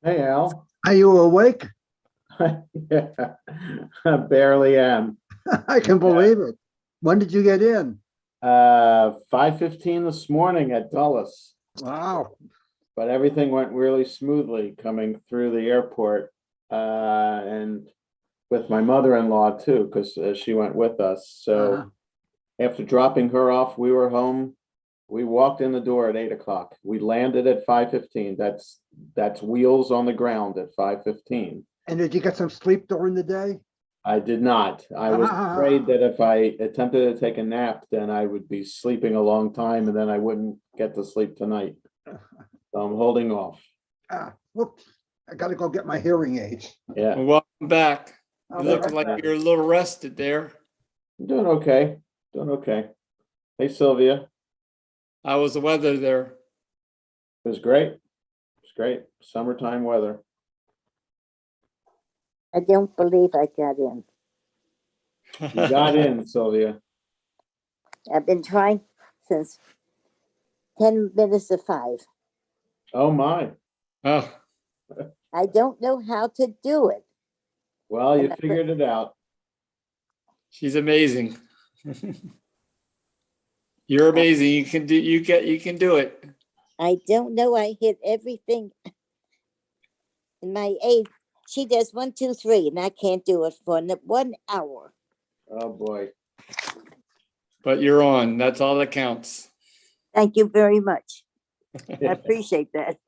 Hey, Al. Are you awake? Yeah, I barely am. I can believe it. When did you get in? 5:15 this morning at Dulles, Wow. but everything went really smoothly coming through the airport. And with my mother-in-law too, because she went with us. Uh-huh. So after dropping her off, we were home. We walked in the door at 8 o'clock. We landed at 5:15. That's wheels on the ground at 5:15. And did you get some sleep during the day? I did not. I was afraid that if I attempted to take a nap, then I would be sleeping a long time and then I wouldn't get to sleep tonight. So I'm holding off. Whoops. I gotta go get my hearing aids. Yeah, Well, welcome back. I'll You be look right like back. you're a little rested there. I'm doing okay. Doing okay. Hey, Sylvia. How was the weather there? It was great. It was great. Summertime weather. I don't believe I got in. You got in, Sylvia. I've been trying since 10 minutes to 5. Oh my. Oh, I don't know how to do it. Well, you figured it out. she's amazing. You're amazing. You can do it. I don't know. I hit everything in my aid. She does 1, 2, 3, and I can't do it for 1 hour. Oh boy. But you're on. That's all that counts. Thank you very much. I appreciate that.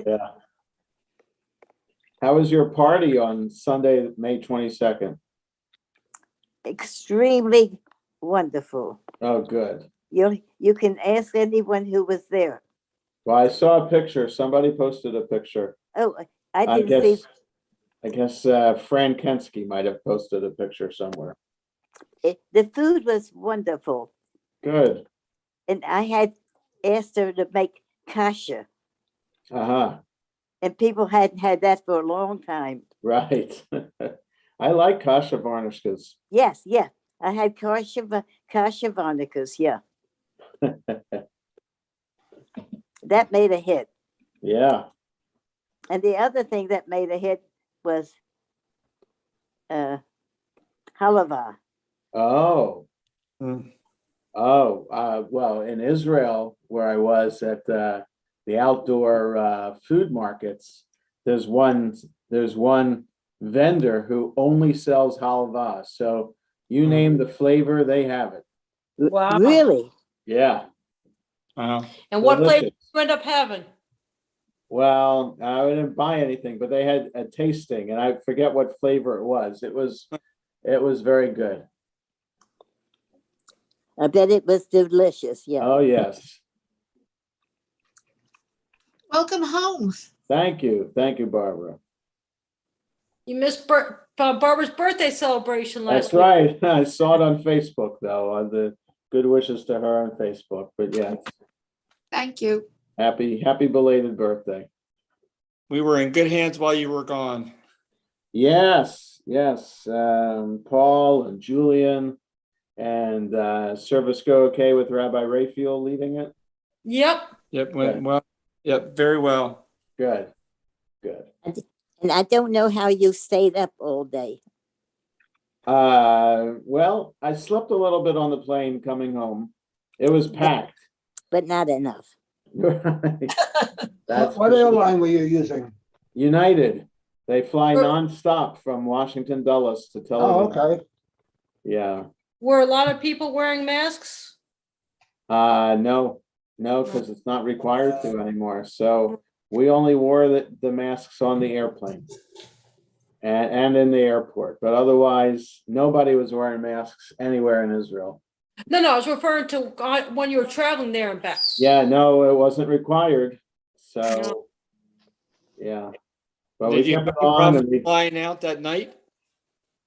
Yeah. How was your party on Sunday, May 22nd? Extremely wonderful. Oh, good. You can ask anyone who was there. Well, I saw a picture. Somebody posted a picture. Oh, I I didn't see. guess Fran Kensky might have posted a picture somewhere. The food was wonderful. Good. And I had asked her to make kasha, Uh-huh. and people hadn't had that for a long time. Right. I like kasha varnishkas. Yes, yeah. I had kasha varnikas, yeah. That made a hit. Yeah. And the other thing that made a hit was halava. Oh. Mm. Oh, well, in Israel, where I was at the outdoor food markets, there's one vendor who only sells halva. So you name the flavor, they have it. Wow. Really? Yeah. Wow. And what flavor Delicious. did you end up having? Well, I didn't buy anything, but they had a tasting, and I forget what flavor it was. It was very good. I bet it was delicious, yeah. Oh yes. Welcome home. Thank you, Barbara. You missed Barbara's birthday celebration last That's week. right. I saw it on Facebook though, on the good wishes to her on Facebook. But yes, Thank you. happy belated birthday. We were in good hands while you were gone. Yes. Paul and Julian and service go okay with Rabbi Raphael leading it. Yep. Yep, went well. Yep, very well. Good. And I don't know how you stayed up all day. Well, I slept a little bit on the plane coming home. It was packed. But not enough. Right. That's What airline were you using? United. They fly nonstop from Washington Dulles to Tel Aviv. Oh, okay. Yeah. Were a lot of people wearing masks? No, because it's not required to anymore. So we only wore the masks on the airplane and in the airport. But otherwise, nobody was wearing masks anywhere in Israel. No, I was referring to when you were traveling there and back. Yeah, no, it wasn't required. So, No. yeah. But Did we you kept have it any on problems and we flying out that night?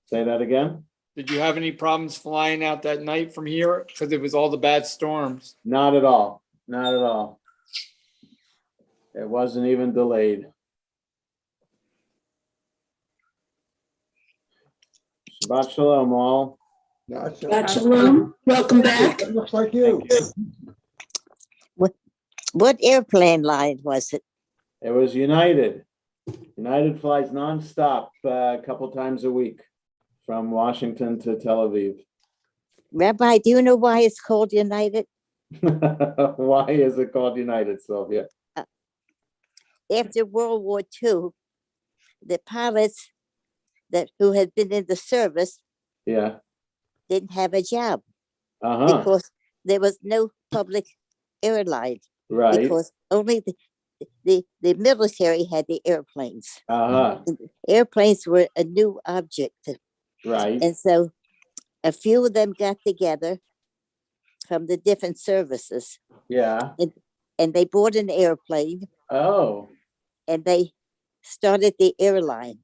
say that again. Did you have any problems flying out that night from here? Because it was all the bad storms. Not at all. Not at all. It wasn't even delayed. Shabbat shalom, all. Gotcha. Shalom. Welcome back. It looks like you. What airplane line was it? It was United. United flies nonstop, a couple times a week from Washington to Tel Aviv. Rabbi, do you know why it's called United? Why is it called United, Sylvia? After World War II, the pilots who had been in the service Yeah. didn't have a job Uh-huh. because there was no public airline, Right. because only the military had the airplanes. Uh-huh. Airplanes were a new object. Right. And so a few of them got together from the different services, Yeah. and they bought an airplane, Oh, and they started the airline.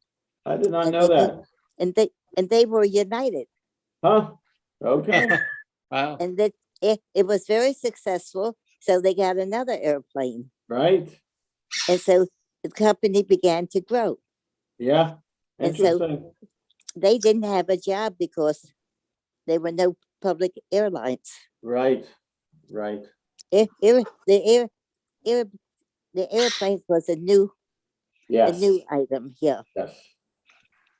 I did not And know they- that. And they were united. Huh? Okay. Wow. And that it was very successful. So they got another airplane. Right. And so the company began to grow. Yeah. And so- Interesting. They didn't have a job because there were no public airlines. Right. Right. The airplanes was a new Yes. item. Yeah. Yes.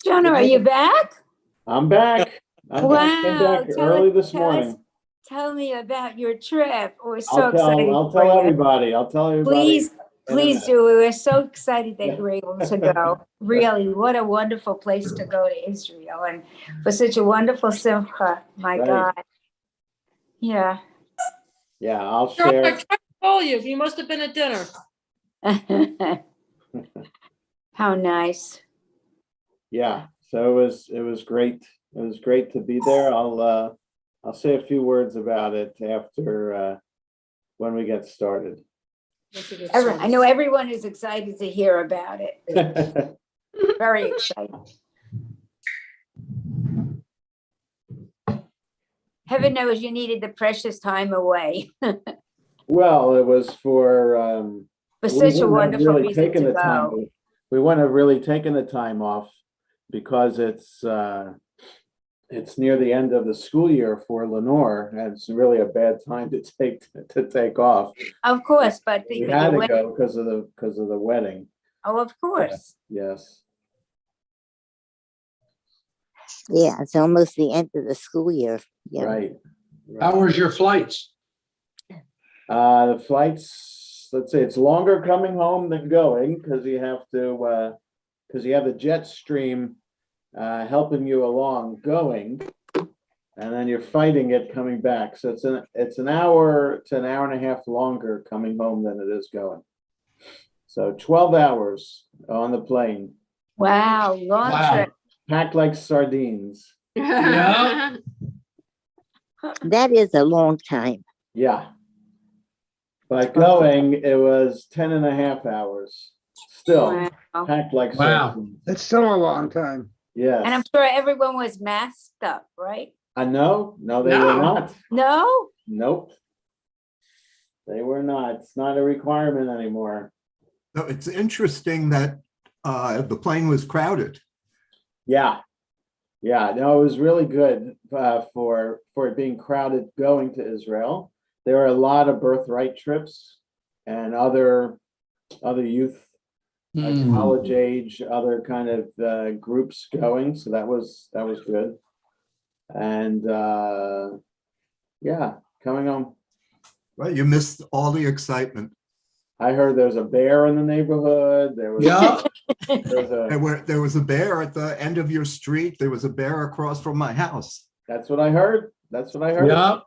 Jonah, are you back? I'm back. I'm back. Came Wow, back tell early us- this tell us- morning. Tell me about your trip. We're so I'll excited tell for you. everybody. I'll tell everybody. Please, in a please minute. do. We were so excited that Yeah. you were able to go. Really, what a wonderful place to go to Israel, and for such a wonderful simcha. My Right. God. Yeah. Yeah, I'll Sure, I share. tried to call you. You must have been at dinner. How nice. Yeah, so it was great. It was great to be there. I'll say a few words about it after when we get started. I know everyone is excited to hear about it. Very excited. Heaven knows you needed the precious time away Well, it was for for we such a wouldn't have wonderful really reason taken to the time. go. We wouldn't have really taken the time off because it's near the end of the school year for Lenore, and it's really a bad time to take off. Of course, but We but had you to went- go because of the wedding. oh, of course. Yes. Yeah. It's almost the end of the school year. Yeah. Right. How was your flights? The flights, let's say it's longer coming home than going because you have the jet stream helping you along going, and then you're fighting it coming back. So it's an hour to an hour and a half longer coming home than it is going. So 12 hours on the plane, Wow, long Wow. trip. packed like sardines. Yeah. That is a long time. Yeah. But going, it was 10 and a half hours. Still Wow. packed like Wow. sardines. It's still a long time. Yes. And I'm sure everyone was masked up, right? No, they No. were not. No? Nope. They were not. It's not a requirement anymore. No, it's interesting that the plane was crowded. Yeah. Yeah, no, it was really good for it being crowded going to Israel. There are a lot of birthright trips and other youth, college age, other kind of groups going. So that was good. And yeah, coming home. Right, you missed all the excitement. I heard there's a bear in the neighborhood. There was Yeah. There was a bear at the end of your street. There was a bear across from my house. That's what I heard. That's what I heard. Yeah.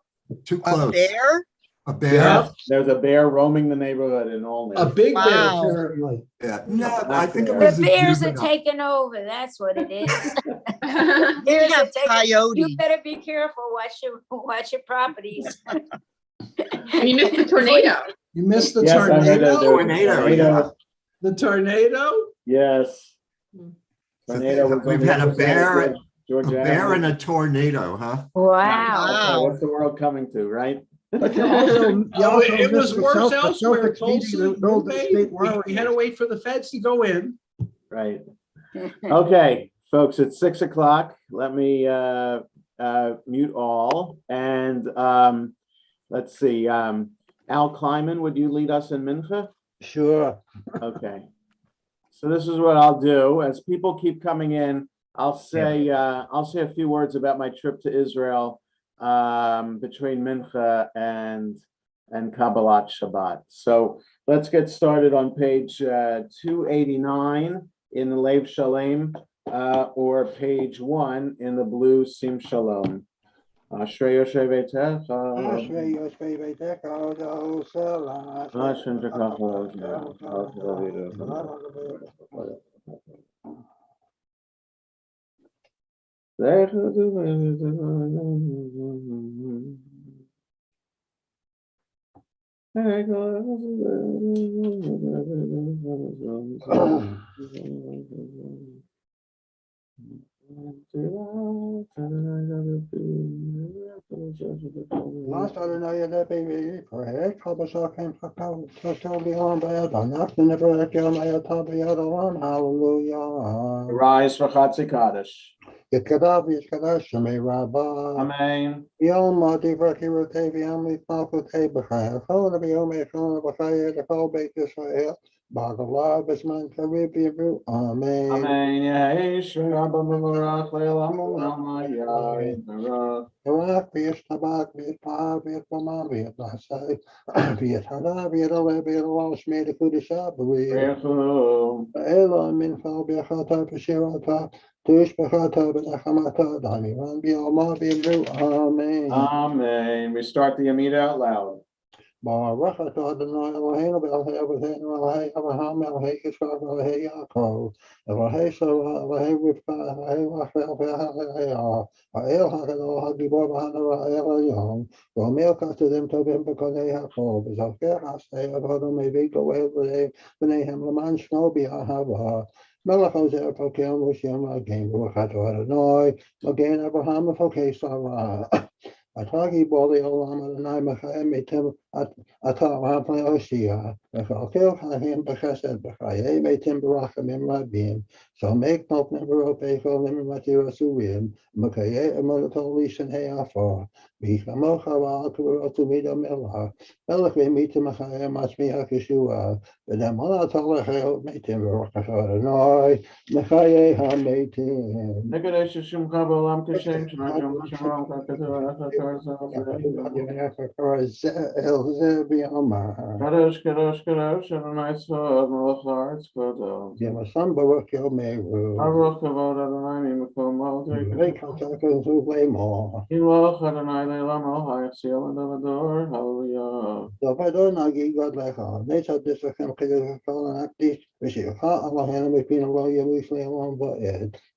Too A close. bear? A bear. Yeah. There's a bear roaming the neighborhood in Olney. A big bear, Wow. apparently. Yeah. No, Not I think it bear. was The a bears are juvenile. taking over. That's what it is. We Bears are have taking. coyotes. You better be careful. Watch your properties. You missed the tornado. You missed the Yes, I heard tornado? there was a Tornado, yeah. The tornado? Yes. Tornado was We've on the had a other side of bear, George a bear Avenue. and a tornado, huh? Wow. Okay, what's the world coming to, right? But you also Oh, it was missed the worse the elsewhere, Celtics meeting Tulsa, the Golden Bay. State We Warriors. had to wait for the feds to go in. Right. Okay, folks, it's 6:00. Let me mute all. And let's see. Al Kleiman, would you lead us in Mincha? Sure. Okay. So this is what I'll do. As people keep coming in, I'll say a few words about my trip to Israel between Mincha and Kabbalat Shabbat. So let's get started on page 289 in the Lev Shalem, or page 1 in the blue Sim Shalom. Ashrei Yoshe Veitecha. Ashrei Yoshvei Beiteka, Odo Sela, Hashem Shekach Last other night that baby pray, Kabasha came Kakao, Tasha beyond by a Danak, and never let go my Tabi Adawan, hallelujah. Rise for Chatzi Kaddish. Yekadav Yekadash, Shemay Rabba. Amen. Yom Madi Vraki Rotavi Amli Falco Tabachai, Hola Biome, Hola Bachai, the Call Bake Israel, Bagala, Bisman Caribbean, Amen. Amen. Yehesh Rabba Mavarach Leilamu Almayah Baruch. Barak, Viet Tabak, Viet Pa, Viet Mama, Viet Lasai, Viet Hada, Viet Ale, Viet Wash, made a Kudisha, Rechu. Ela Min Fal Biachata, Pashirata, Tush Bachata, Benachamata, Dani, Van Bioma, Bibu, Amen. Amen. We start the Amida out loud. Baruch atah Adonai Eloheinu Elohei Avraham Elohei Abraham Elohei Yitzchak Elohei Yaakov Elohei Sarah Elohei Rivka Elohei Rachel Elohei Ha'el HaGadol HaGibor V'Hanara El Elyon V'omer Tovim B'Konei Yaakov V'Zakeh Asei Avodim Mevi Goel B'neihem L'man Shmo B'Ahava Melech Ozer Tokel Moshem Again Baruch atah Adonai Again Abraham V'Fokei Sarah Atagi Boli Olam Adonai Mechayim Meitim Atah Ha'Pnei Oshia V'Chalkel Ha'im B'Chesed B'Chayei Meitim B'Rachamim Rabim So make Nopnim B'Ropeichol Nim Matir Asurim Mekayei Emotol Lishan He'afar V'Chamocha V'Al Kurotu Mida Melach Melech V'Mitim Mechayim Machmi HaKeshua V'Dem Olatol Lechayot Meitim B'Rach Adonai Mechayei HaMeitim Nekadesh Shum Kabbalam Kashem Shemajom Shalom Kakatar Kadosh Kadosh Kadosh Adonai Tzvaot Melech Haaretz Kodo. Baruch Kavod Adonai Mimakom Maldik. Ilach Adonai Leilam El Hayatziel and Avador. Hallelujah.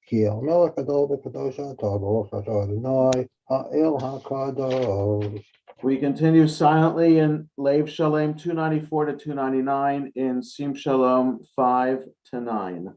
Kiel Melech Adol B'Kadosh Atah Baruch Atah Adonai Ha'el HaKadosh. We continue silently in Lev Shalem 294 to 299 in Sim Shalom 5 to 9.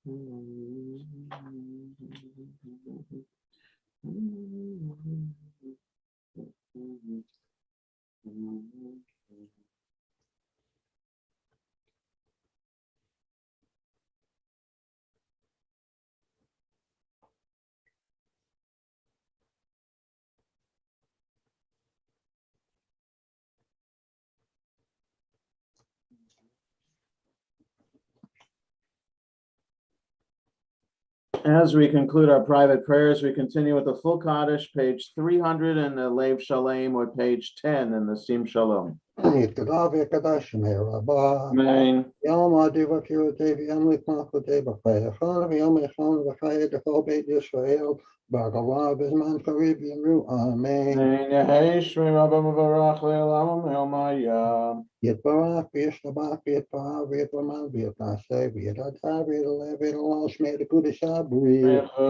As we conclude our private prayers, we continue with the full Kaddish, page 300 in the Lev Shalem, or page 10 in the Sim Shalom. יתגדל ויקדש שמי רבה. Amen. יום עדי וקירותי ויום להתמלכותי בחייך ויום אחד וחיי לכל בית ישראל בגלה בזמן קריב יאמרו אמן. Amen. Yehei Shmei Rabba Mevarach Le'olam Melmaya. יתברך וישתבח ויתפאר ויתרומם ויתנשא ויתעלה ויתעלה ויתעלה שמי לקודש הברית. Mechu.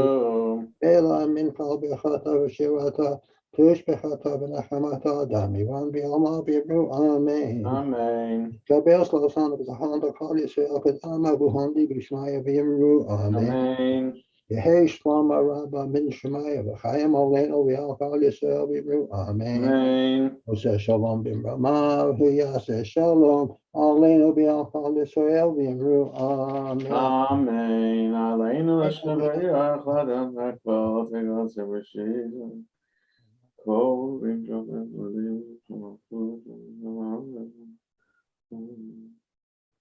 אלא מן כל ברכתה ושירתה תשבחתה ונחמתה דם יבן ביומה ויאמרו אמן. Amen. קבל שלושן ובזכרן לכל ישראל קדם אבוהן בשמיא ויאמרו אמן. Amen. יהי שלום הרבה מן שמיא וחיים עלינו ועל כל ישראל ויאמרו אמן. Amen. עושה שלום במרומיו ויעשה שלום עלינו ועל כל ישראל ויאמרו אמן. Amen. Aleinu l'shneve'yach l'adam ha'kol v'gol zev'shizah. Kol v'imjot v'lim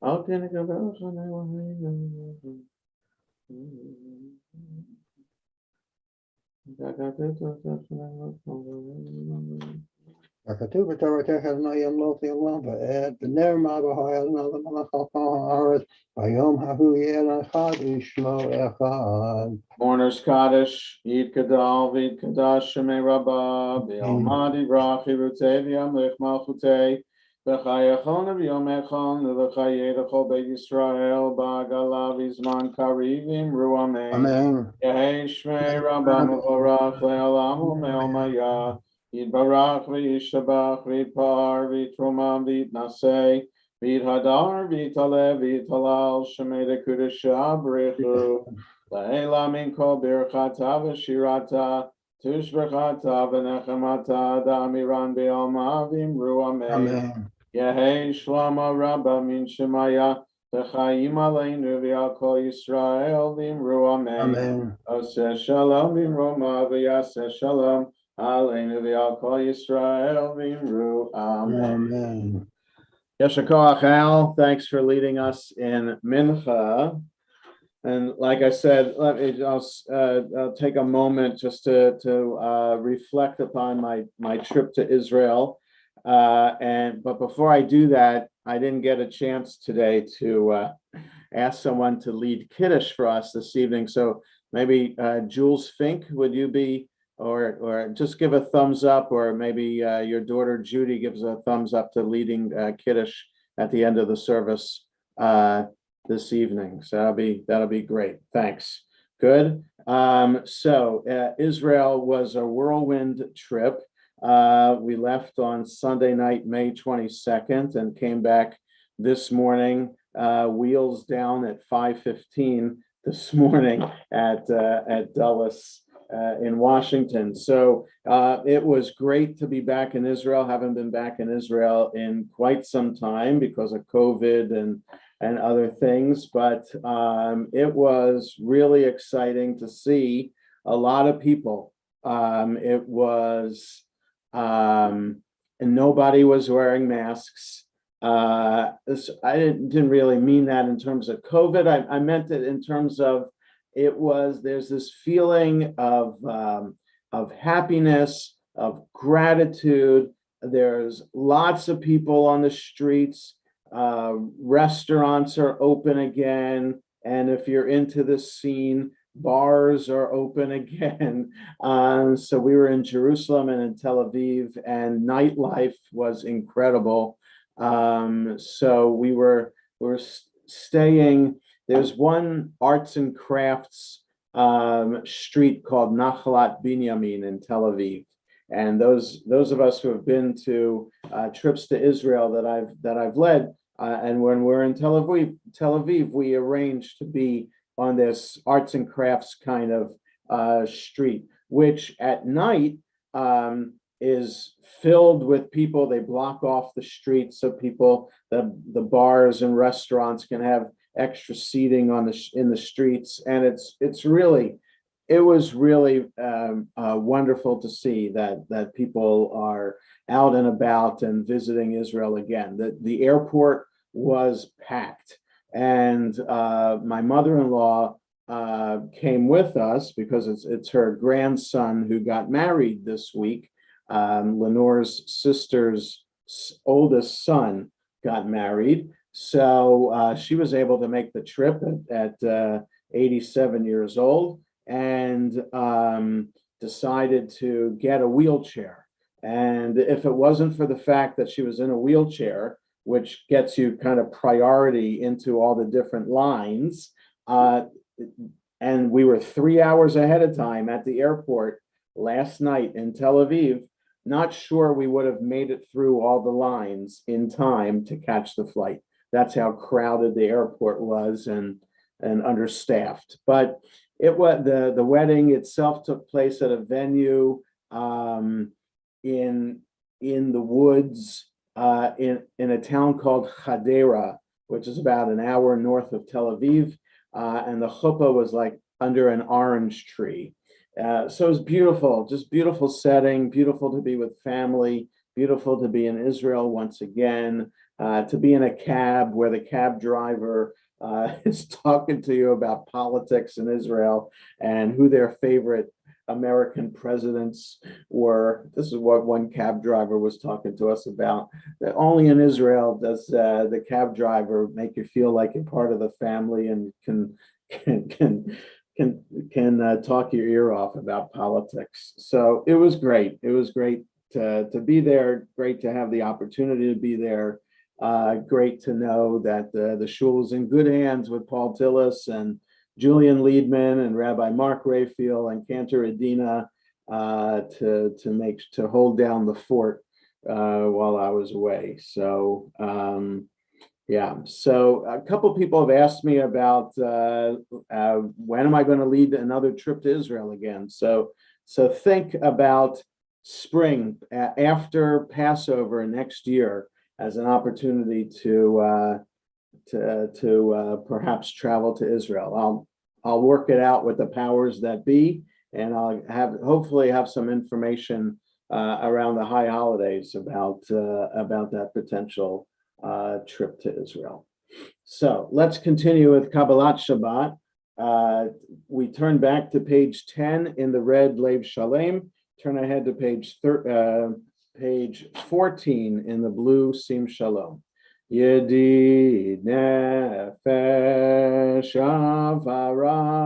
Al ken ikabel chanei w'ha'inu. הכתוב בתורתך אדוני ימלוך לעולם ועד ונר מהבהר אדוני למלך על כל הארץ ביום ההוא יהיה לך ושמו אחד. Mourner's Kaddish, Yid Kadal, Vid Kadash, Shemei Rabbah, B'Alma Divrach, Yirutei V'Yamlech Malchutei, V'Chayachon V'Yom Echon, V'Chayei L'chol Beit Yisrael, Ba'agala V'Zman Karivim, Ru Amen. Amen. Yehei Shmei Rabbah Mevorach, Le'olam U'Me'omaya, Yitbarach V'Yishabach, V'Yitpar, V'Yitromam, V'Yitnaseh, V'Yithadar, V'Yitalev, V'Yitalal, Shemei L'Kudesh B'Richu, La'ela min kol birchata v'shirata, tushbechata v'nechemata, da'amiran b'yalma v'imru amen. Amen. Yehei shlama rabba min shemaya, v'chayim aleinu v'al kol Yisrael v'imru amen. Amen. Oseh shalom v'imroma v'yaseh shalom, aleinu v'al kol Yisrael v'imru amen. Amen. Yesher koach Al, thanks for leading us in Mincha. And like I said, I'll take a moment just to reflect upon my trip to Israel. But before I do that, I didn't get a chance today to ask someone to lead Kiddush for us this evening. So maybe Jules Fink, would you be, or just give a thumbs up, or maybe your daughter Judy gives a thumbs up to leading Kiddush at the end of the service this evening. So that'll be great. Thanks. Good. So Israel was a whirlwind trip. We left on Sunday night, May 22nd, and came back this morning, wheels down at 5:15 this morning at Dulles in Washington. So it was great to be back in Israel. Haven't been back in Israel in quite some time because of COVID and other things, but it was really exciting to see a lot of people. It was, and nobody was wearing masks. I didn't really mean that in terms of COVID. I meant it in terms of there's this feeling of happiness, of gratitude. There's lots of people on the streets. Restaurants are open again, and if you're into this scene, bars are open again. So we were in Jerusalem and in Tel Aviv, and nightlife was incredible. So we're staying. There's one arts and crafts street called Nachalat Binyamin in Tel Aviv. And those of us who have been to trips to Israel that I've led, and when we're in Tel Aviv, we arranged to be this arts and crafts kind of street, which at night is filled with people. They block off the street so people, the bars and restaurants can have extra seating in the streets, and it was really wonderful to see that people are out and about and visiting Israel again. The airport was packed, and my mother-in-law came with us because it's her grandson who got married this week. Lenore's sister's oldest son got married, so she was able to make the trip at 87 years old, and decided to get a wheelchair. And if it wasn't for the fact that she was in a wheelchair, which gets you kind of priority into all the different lines, and we were 3 hours ahead of time at the airport last night in Tel Aviv, not sure we would have made it through all the lines in time to catch the flight. That's how crowded the airport was and understaffed. But it was the wedding itself took place at a venue in the woods in a town called Hadera, which is about an hour north of Tel Aviv, and the chuppah was like under an orange tree. So it was beautiful, just beautiful setting, beautiful to be with family, beautiful to be in Israel once again, to be in a cab where the cab driver is talking to you about politics in Israel and who their favorite American presidents were. This is what one cab driver was talking to us about, that only in Israel does the cab driver make you feel like you're part of the family and can talk your ear off about politics. So it was great. It was great to be there, great to have the opportunity to be there. Great to know that the shul is in good hands with Paul Tillis and Julian Liedman and Rabbi Mark Raphael and Cantor Adina to hold down the fort while I was away. So yeah, so a couple people have asked me about when am I going to lead another trip to Israel again. So think about spring after Passover next year as an opportunity to perhaps travel to Israel. I'll work it out with the powers that be, and I'll hopefully have some information around the high holidays about that potential trip to Israel. So let's continue with Kabbalat Shabbat. We turn back to page 10 in the red Lev Shalem. Turn ahead to page 14 in the blue Sim Shalom. Yedid nefesh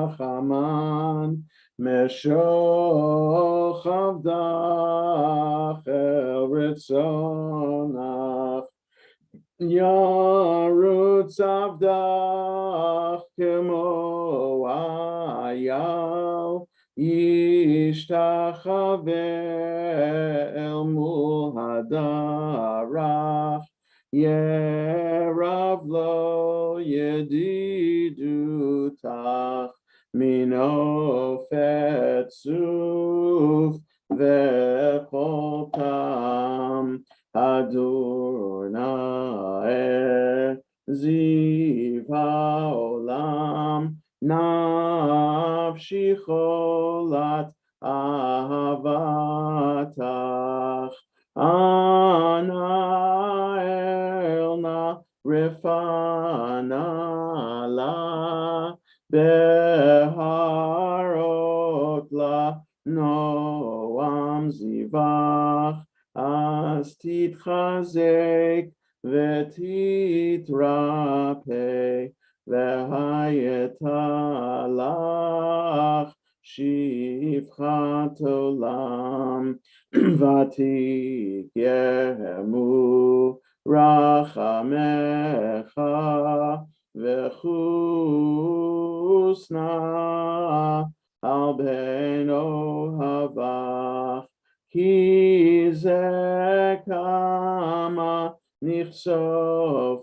avarachaman meshoch avdach el ritzonach yarutz avdach kemo ayal yishtachave el muhadarach Yerav lo yedidutach mino fetzuf vechotam hadurnae ziv haolam nafshi cholat ahavatach Ana elna rifana la beharot la noam zivach as titchazek vetitrape vehayetalach shivchat olam Vatikemu rachamecha vechusna al beno havach ki ze kama nichsaf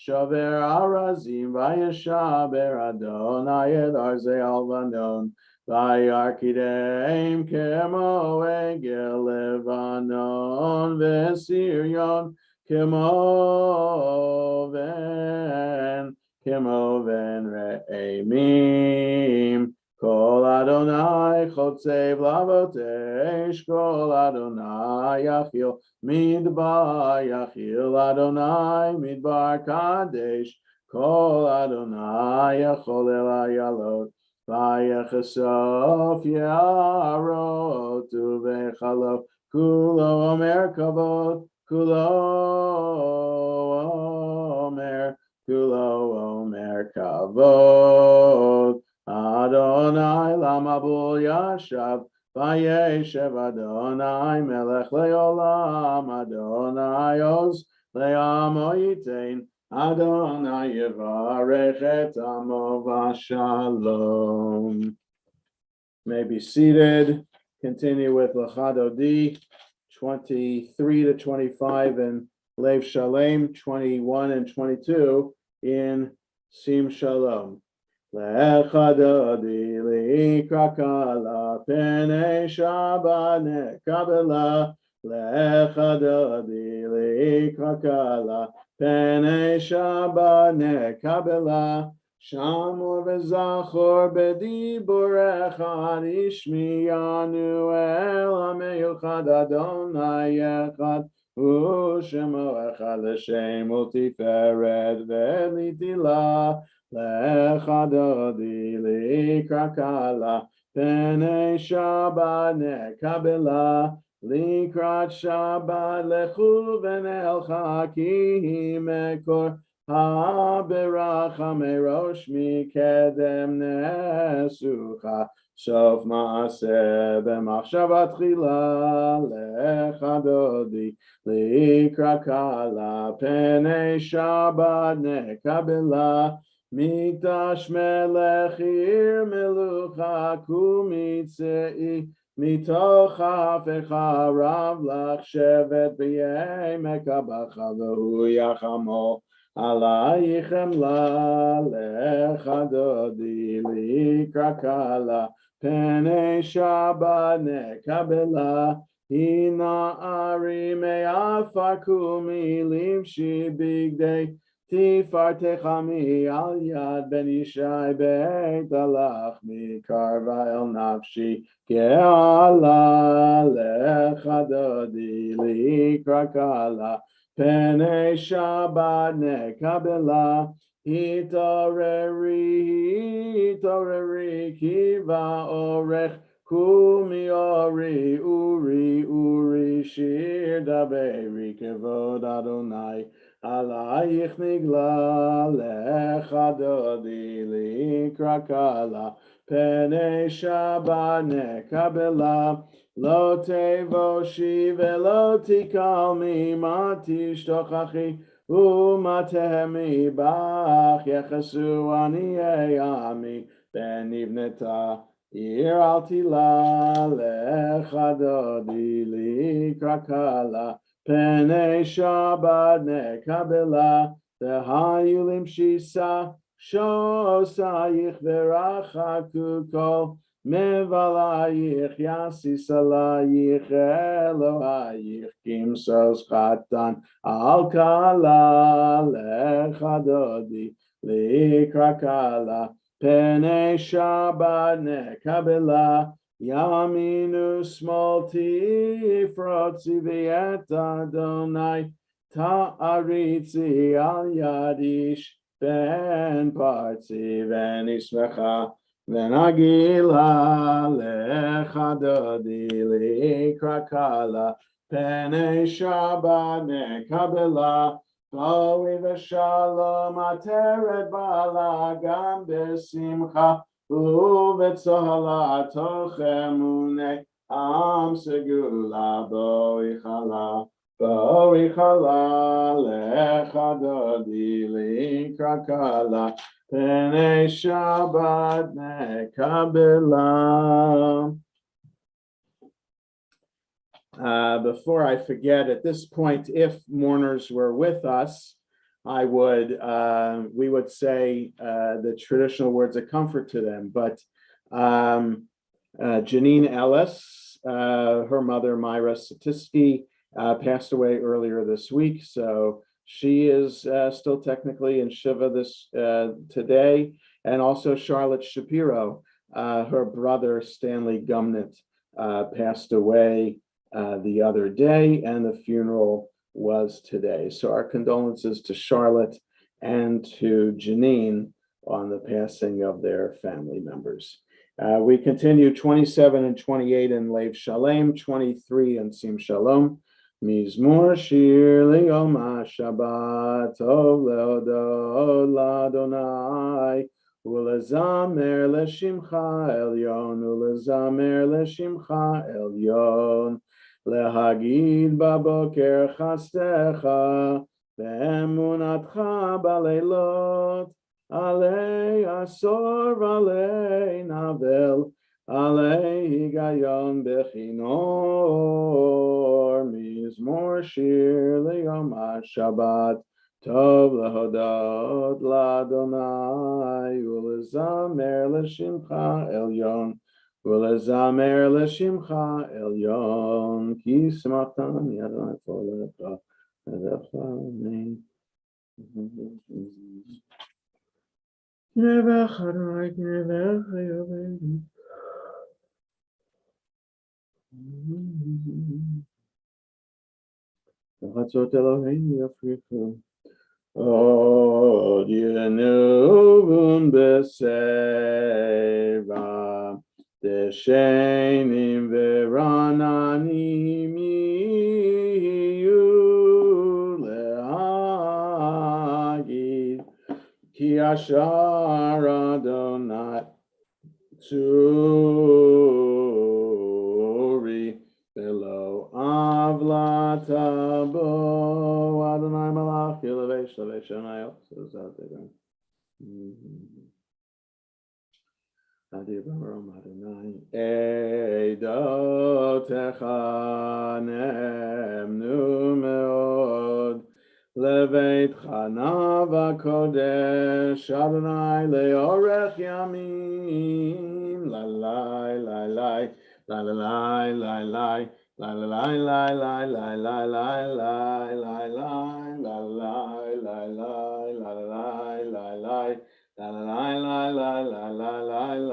Shover Arazim Vayeshaber Adonai et Arzei Alvanon Vayarkideim Kemo Egel Levanon Vesirion Kemo Ven Re'emim Kol Adonai Chotzev Lavotesh Kol Adonai Yachil Midbar Yachil Adonai Midbar Kadesh Kol Adonai Yachol El Ayalot Vayechasof Yarot Uvechalo Kulo Omer Kavod Kulo Omer Kavod Adonai Lamabul Yashav Vayeshev Adonai Melech Leolam Adonai Oz Le'amo Yitain Adonai Yevarech et Amo V'Shalom. May be seated. Continue with Lachadodi 23 to 25 and Lev Shalem 21 and 22 in Sim Shalom. Lechadodi likrakala penei Shabbat nekabela. Lechadodi likrakala penei Shabbat nekabela. Shamor v'zachor b'dibur echad ishmiyanu el hameyuchad Adonai echad u'shemo echad l'shem u'tiferet v'litila. Lechadodi likrakala penei Shabbat nekabela. Likrat Shabbat lechu v'nelcha ki mekor ha-beracha merosh mikedem nesucha sof maaseh b'machshava tchila. Lechadodi likrakala penei Shabbat nekabela. Mikdash melech ir melucha kumitzei mitoch hafecha rav lach shevet b'yemecha bacha v'hu yachamo alayichem la. Lechadodi likrakala penei Shabbat nekabela. Hina ari me'afar kumilim shibigdei Tifartecha mi al yad ben Yishai beit alach mikarva el nafshi ke'ala. Lechadodi likrakala penei Shabbat nekabela. Hitoreri kiva orech kumi uri shir daberi kevod Adonai Alayich nigla. Lechadodi likrakala penei Shabbat nekabela. Lo tevoshi velo tikalmi matishtochachi umatehemi bach yechasu aniyei ami ben nivneta ir al tila. Lechadodi likrakala penei Shabbat nekabela. Tehayulim shisa shosayich v'rachaku kol mevalayich yasisalayich Elohayich kimsos chatan al kala. Lechadodi likrakala penei Shabbat nekabela. Yaminu smolti frotzi v'et Adonai ta'aritzi al yadish ben partzi v'nismecha v'nagila. Lechadodi likrakala penei Shabbat nekabela. Chloe v'shalom ateret bala gam besimcha Uvetzohala tochemune am segula boichala lechadodi likrakala penei Shabbat nekabela. Before I forget, at this point, if mourners were with us, we would say the traditional words of comfort to them. But Janine Ellis, her mother, Myra Satisky, passed away earlier this week. So she is still technically in Shiva today. And also Charlotte Shapiro, her brother, Stanley Gumnett, passed away the other day, and the funeral was today. So our condolences to Charlotte and to Janine on the passing of their family members. We continue 27 and 28 in Lev Shalem, 23 in Sim Shalom. Mizmor shir liyom Shabbat tov leodod ladonai ulezamer leshimcha elyon ulezamer leshimcha elyon lehagid baboker chastecha ve'emunatcha baleilot alei asor v'alei navel alei higayon bechinor mizmor shir liyom Shabbat tov lehodot ladonai ulezamer leshimcha elyon ulezamer leshimcha elyon ki smatan yadai folecha edecha amen. Nevach Adonai, Nevach Yoveinu. Chatzot Eloheinu yafrichu. Od yenuvun b'seva. Deshenim v'rananim yiyu le'agid. Ki ashar Adonai Tsuri Belo Avlata Bo Adonai Malach Yelavesh Lavesh Anayot. So is that there? Adir Barom Adonai Eidotecha Nemnu Meod Leveit Chanav Kodesh Adonai Leorech Yamim Lalai Lalai Lalai Lalai Lalai Lalai Lalai Lalai Lalai Lalai Lalai Lalai Lalai Lalai Lalai Lalai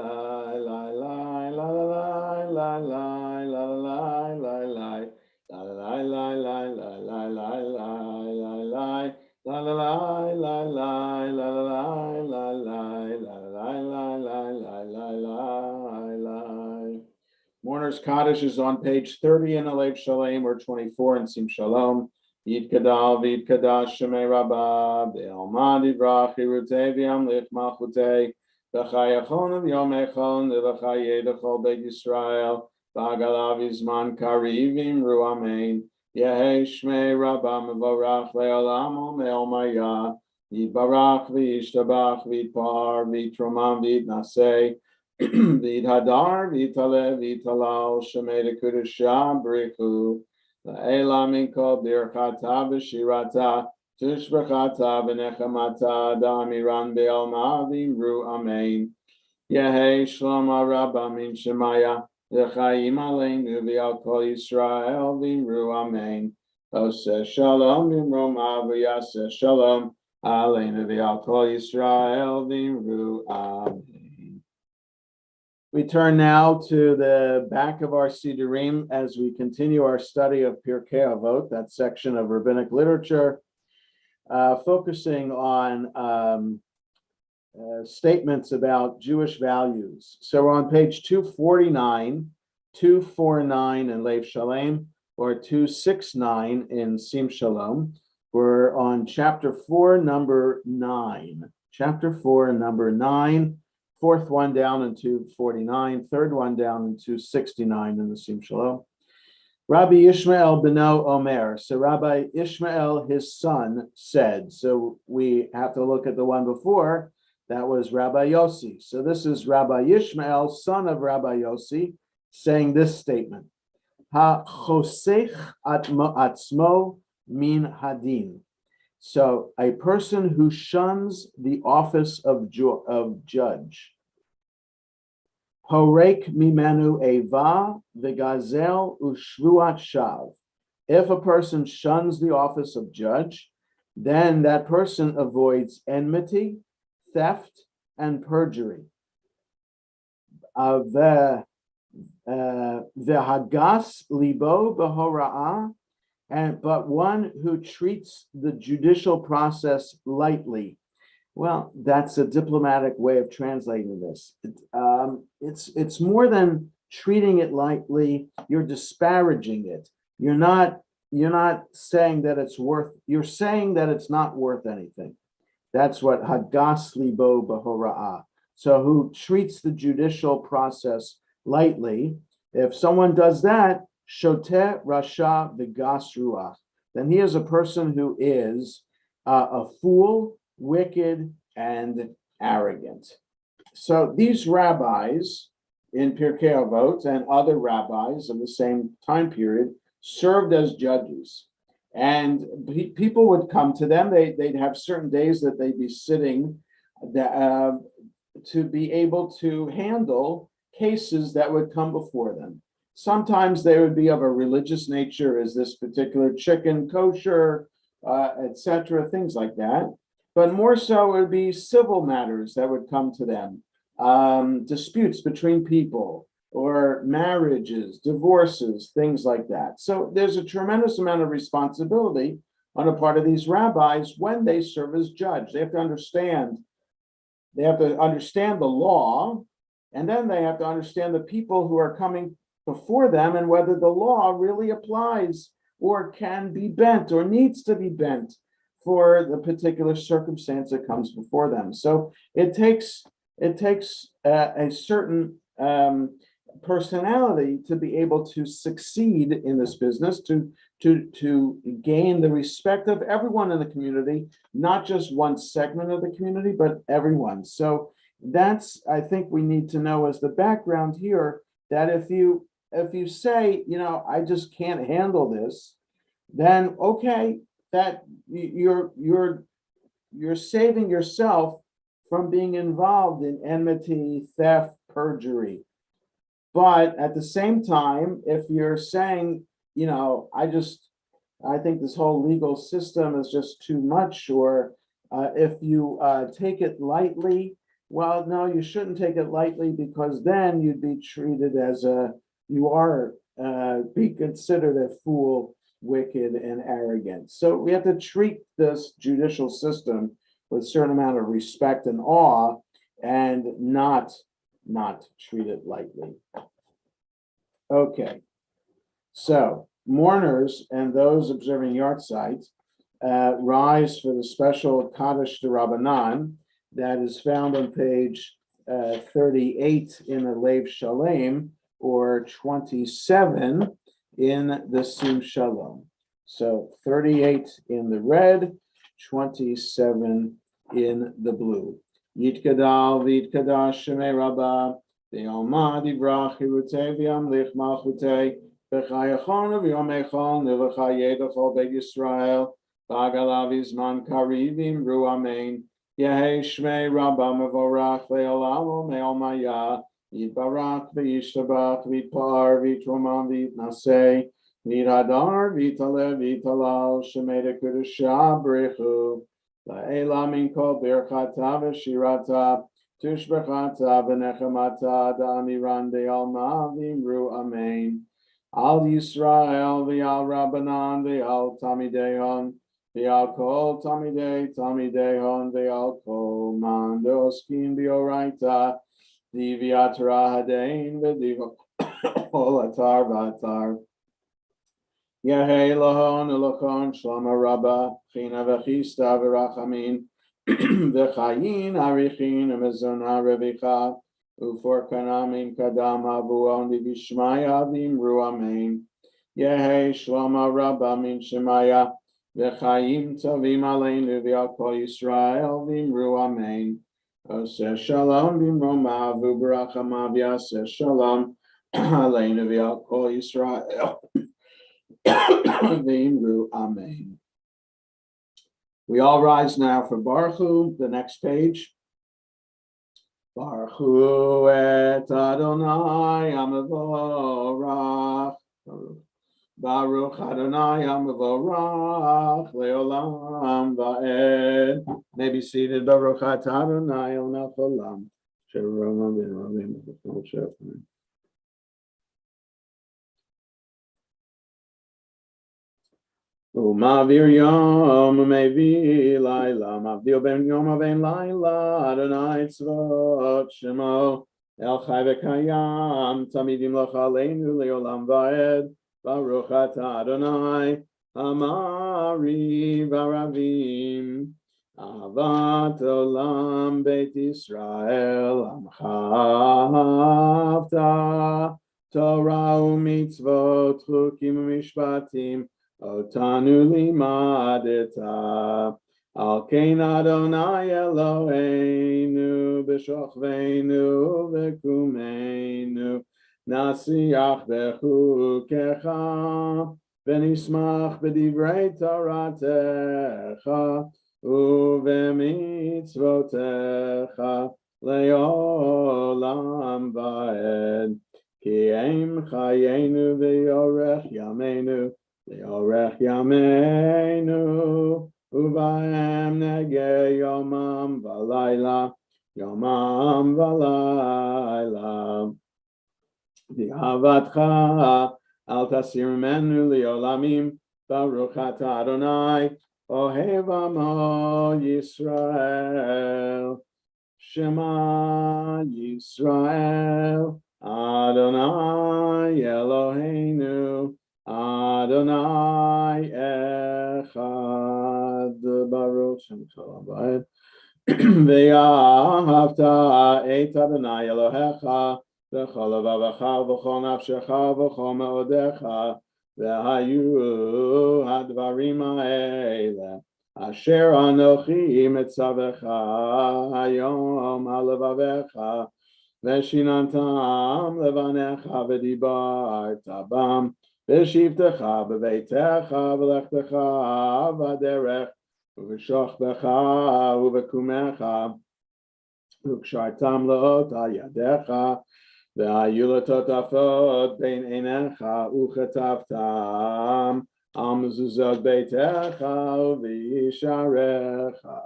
Mourner's Kaddish is on page 30 in Alev Shalem or 24 in Sim Shalom. Yid Kadal, Vid Kadash, Shemei Rabba, Be'alma Divrach, Hirutei, V'yamlich Malchutei, B'chayachon of Yom Echon, V'chayedachol Beit Yisrael, B'agalav Yizman Karivim Ru Amen, Yehei Shmei Rabba Mevorach Le'olam Ome'el Maya, Yitbarach V'yishtabach V'yitpar V'yitromam V'yitnasei, V'yithadar V'yitalev V'yitalal Shemei Dekudusha B'richu La'ela Minko Birchata V'shirata Tushbachata V'nechamata Da'amiran Be'alma V'imru Amen. Yehei Shloma Rabba Min Shemaya L'chaim Aleinu V'al Kol Yisrael V'imru Amen. Oseh Shalom V'imroma V'yaseh Shalom Aleinu V'al Kol Yisrael V'imru Amen. We turn now to the back of our Sidurim as we continue our study of Pirkei Avot, that section of rabbinic literature, focusing on statements about Jewish values. So we're on page 249 in Lev Shalem, or 269 in Sim Shalom. We're on chapter 4, number 9. Chapter 4, number 9. Fourth one down in 249, third one down in 269 in the Sim Shalom. Rabbi Ishmael Beno Omer. So Rabbi Ishmael, his son, said. So we have to look at the one before. That was Rabbi Yossi. So this is Rabbi Ishmael, son of Rabbi Yossi, saying this statement. Ha chosech atzmo min hadin. So a person who shuns the office of judge, horek mimenu eva v'gazel ushvuat shav. If a person shuns the office of judge, then that person avoids enmity, theft, and perjury. The hagas libo behora'ah, but one who treats the judicial process lightly. Well, that's a diplomatic way of translating this. It's more than treating it lightly. You're disparaging it. You're not saying that it's worth. You're saying that it's not worth anything. That's what hagas libo behora'ah. So who treats the judicial process lightly? If someone does that, shoteh rasha v'gas ruach, then he is a person who is a fool, wicked, and arrogant. So these rabbis in Pirkei Avot and other rabbis of the same time period served as judges. And people would come to them. They'd have certain days that they'd be sitting to be able to handle cases that would come before them. Sometimes they would be of a religious nature, is this particular chicken kosher, etc., things like that. But more so, it would be civil matters that would come to them, disputes between people, or marriages, divorces, things like that. So there's a tremendous amount of responsibility on the part of these rabbis when they serve as judge. They have to understand the law, and then they have to understand the people who are coming before them and whether the law really applies or can be bent or needs to be bent for the particular circumstance that comes before them. So it takes a certain personality to be able to succeed in this business, to gain the respect of everyone in the community, not just one segment of the community, but everyone. So that's, I think we need to know as the background here, that if you say, I just can't handle this, then okay, that you're saving yourself from being involved in enmity, theft, perjury. But at the same time, if you're saying, I think this whole legal system is just too much, or if you take it lightly, well, no, you shouldn't take it lightly, because then you'd be treated as be considered a fool, wicked, and arrogant. So we have to treat this judicial system with a certain amount of respect and awe, and not treat it lightly. Okay, so mourners and those observing yahrzeit rise for the special Kaddish D'Rabbanan that is found on page 38 in the Lev Shalem, or 27 in the Sim Shalom. So 38 in the red, 27 in the blue. Yitkadal v'yitkadash shemei Rabbah, v'yalma divrach hirutei v'yamlich malchutei, v'chayachon v'yomechon v'chayedachol beit Yisrael, v'agalav izman karivim ru amen, yehei shmei Rabbah mevorach v'yolamo me'olmaya, Yitbarak v'yishtabach v'yitpar v'yitromam v'yitnaseh, v'yidhadar v'yitaleh v'yitalal shemei dekudusha b'rechu, la'ela min kol birchata v'shirata, tushbechata v'nechamata da'amiran de'alma v'imru amen. Al Yisrael v'yal Rabbanan v'yal Tamidehon v'yal kol Tamidehon v'yal kol man de'oskin b'oraita Divyatra Hadain V'diva Olatar Vatar Yehei Lahon Elokon Shlama Rabba China V'chista V'rachamin V'chayin Arichin Amazona Revicha Ufor Kanamin Kadam Avuon V'Vishmaya V'imru Amen Yehei Shlama Rabba Min Shemaya V'chayim Tovim Aleinu V'Al Kol Yisrael V'imru Amen. Oseh shalom b'mroma v'u'barachama v'yaseh shalom aleinu v'al kol Yisrael v'imru amen. We all rise now for Baruch Hu, the next page. Baruch Hu et Adonai Amavorach. Baruch Adonai Amavorach Leolam Va'ed. May be seated. Baruch Adonai Olam Olam. Umavir yom mevi laila, mavdil ben yom ben laila, Adonai tzvot shemo, El chai v'kayam, tamidim loch aleinu leolam va'ed, Baruch ata Adonai, Amari v'aravim, Ahavat olam beit Yisrael, Amchavta, Torah u'mitzvot, chukim u'mishpatim, Otanu limadeta, al kein Adonai Eloheinu, b'shochveinu v'kumeinu, nasiach b'chukecha, v'nismach b'divrei Toratecha, u'v'mitzvotecha, le'olam va'ed, ki em chayenu v'yorech yameinu, Leorech Yameinu, Uvaem Nege Yomam Valayla, V'avatcha Al Tasir Menu Leolamim, Baruch Ata Adonai, Ohev Amo Yisrael, Shema Yisrael, Adonai Eloheinu, Adonai Echad, Baruch Shem Shalom Vayed. Ve'ahavta et Adonai Elohecha v'chol levavecha v'chol nafshecha v'chol me'odecha ve'hayu hadvarim ha'ele asher anochi mitzavecha hayom ha'levavecha ve'shinantam levanecha v'dibarta bam V'shivtecha b'veitecha v'lechtecha v'aderech v'shochbecha u'v'kumecha v'kshartam la'ot al-yadecha v'hayu l'totafot bein einecha u'chetavtam al mezuzot beitecha v'yisharecha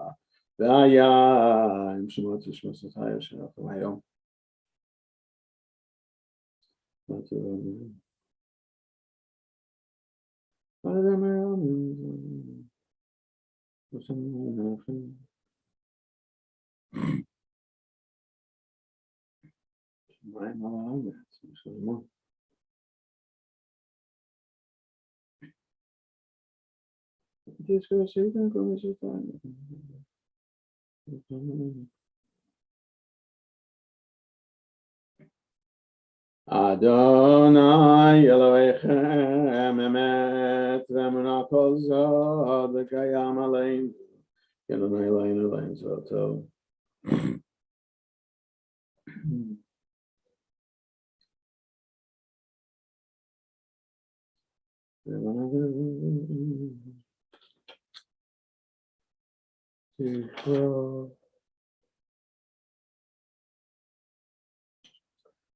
v'hayim shemot v'shmosot ha'yasherach v'hayom. Adonai Elohechem emet v'emunah kol zod v'kayam aleinu Adonai Eloheinu Eloheinu Tzvot Tov.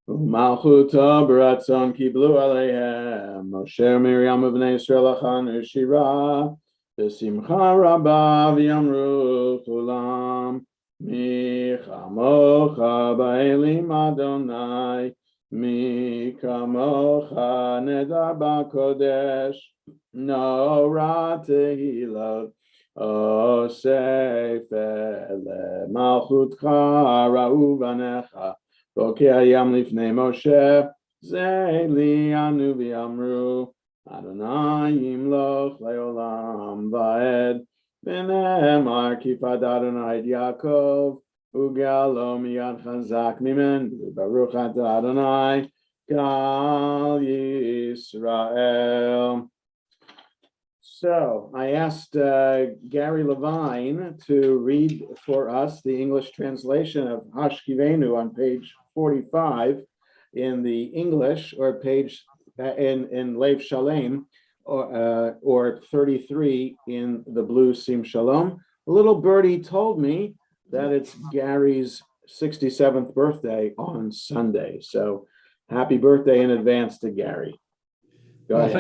Malchuta b'ratzon kiblu aleihem Moshe Miriam v'nei Yisrael achanu shira v'simcha rabba v'yamru kulam mi chamocha ba'elim Adonai mi kamocha nedar b'kodesh nora tehilot o sefer lemalchutcha ra'u banecha Bokeh hayam lifnei Moshe, Zei li anu v'yamru, Adonai yimloch leolam va'ed, V'ne'emar kipad Adonai et Yaakov, Ugalo miyad chazak mimen, Baruch ata Adonai, Gal Yisrael. So I asked Gary Levine to read for us the English translation of Hashkivenu on page 45 in the English, or page in Lev Shalem, or 33 in the blue Sim Shalom. A little birdie told me that it's Gary's 67th birthday on Sunday. So happy birthday in advance to Gary. Go Well, ahead.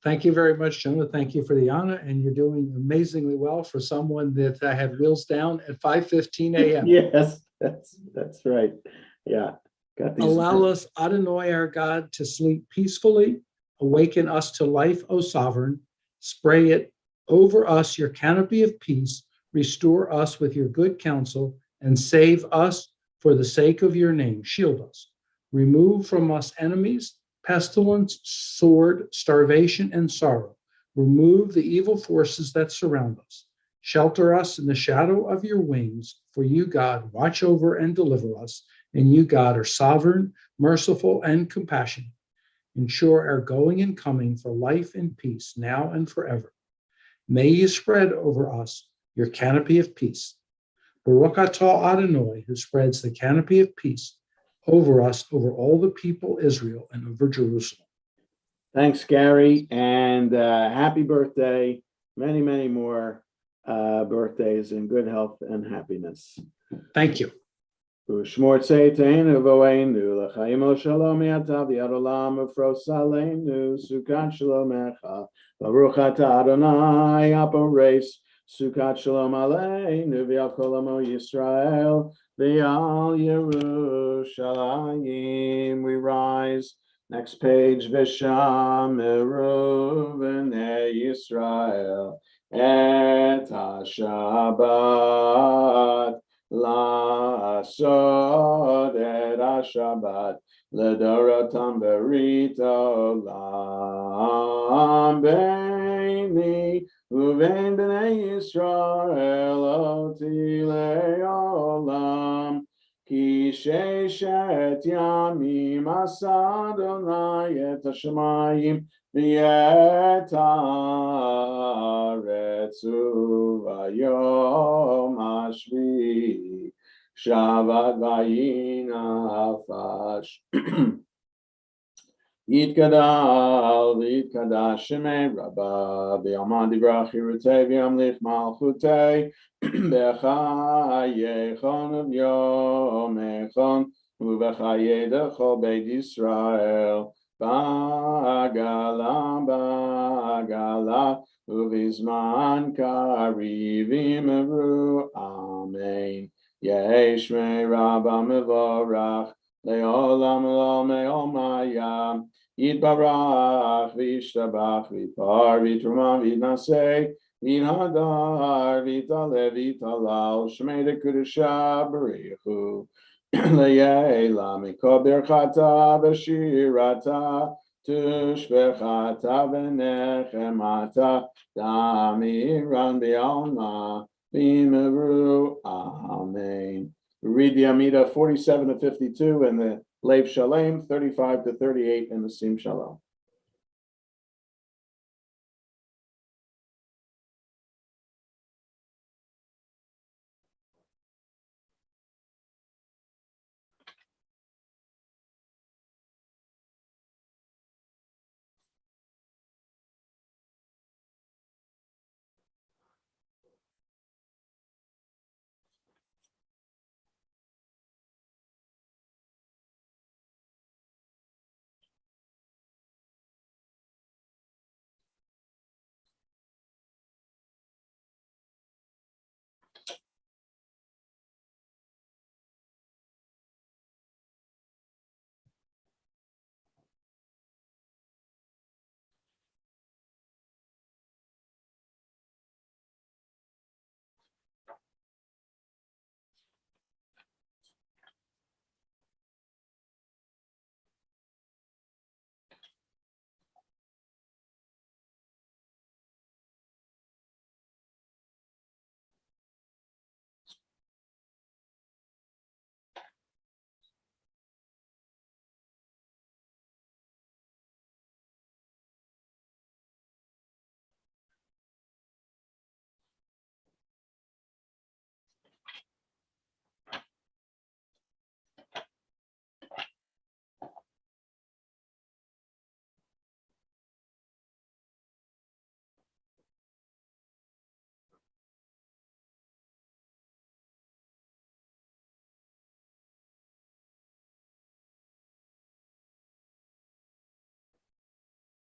thank you very much, Jonah. Thank you for the honor, and you're doing amazingly well for someone that had wheels down at 5:15 a.m. Yes, that's right. Yeah. Got these. Allow us, Adonai, our God, to sleep peacefully. Awaken us to life, O sovereign. Spray it over us, your canopy of peace. Restore us with your good counsel and save us for the sake of your name. Shield us. Remove from us enemies, pestilence, sword, starvation, and sorrow. Remove the evil forces that surround us. Shelter us in the shadow of your wings, for you, God, watch over and deliver us. And you, God, are sovereign, merciful, and compassionate. Ensure our going and coming for life and peace now and forever. May you spread over us your canopy of peace. Baruch atah Adonai, who spreads the canopy of peace over us, over all the people Israel, and over Jerusalem. Thanks, Gary, and happy birthday. Many, many more birthdays in good health and happiness. Thank you. Ushmor tzeiteinu vo'einu l'chaim shalom yata v'yad olam ufros aleinu sukat shalomecha baruch atah Adonai aporeis sukat shalom aleinu v'yad kol amo Yisrael v'yal Yerushalayim. We rise. Next page. V'shameru v'nei Yisrael et HaShabbat Lasod et HaShabbat Ledorotam berit olam beini uvein b'nei Yisrael oti le'olam ki sheishet yamim asa Adonai et hashamayim v'et haaretz uvayom hashvi Shabbat vayinafash Yitgadal v'yitkadash shemei Rabba v'yamad divrach yirutei v'yamlich malchutei b'chayechon v'yomechon u'b'chayei dechol beit Yisrael b'agala u'vizman kariv imru amen. Yehi shmei Rabba mevorach le'olam me'omaya yitbarach v'yishtabach v'yipar v'yitruma v'yitnaseh v'yinhadar v'yitale v'yitalal shmei dekudusha b'richu le'yeila mikol birchata v'shirata tushbechata v'nechemata damiran b'alma v'imru amen. We read the Amida 47 to 52 and the Lev Shalem 35 to 38 and the Sim Shalom.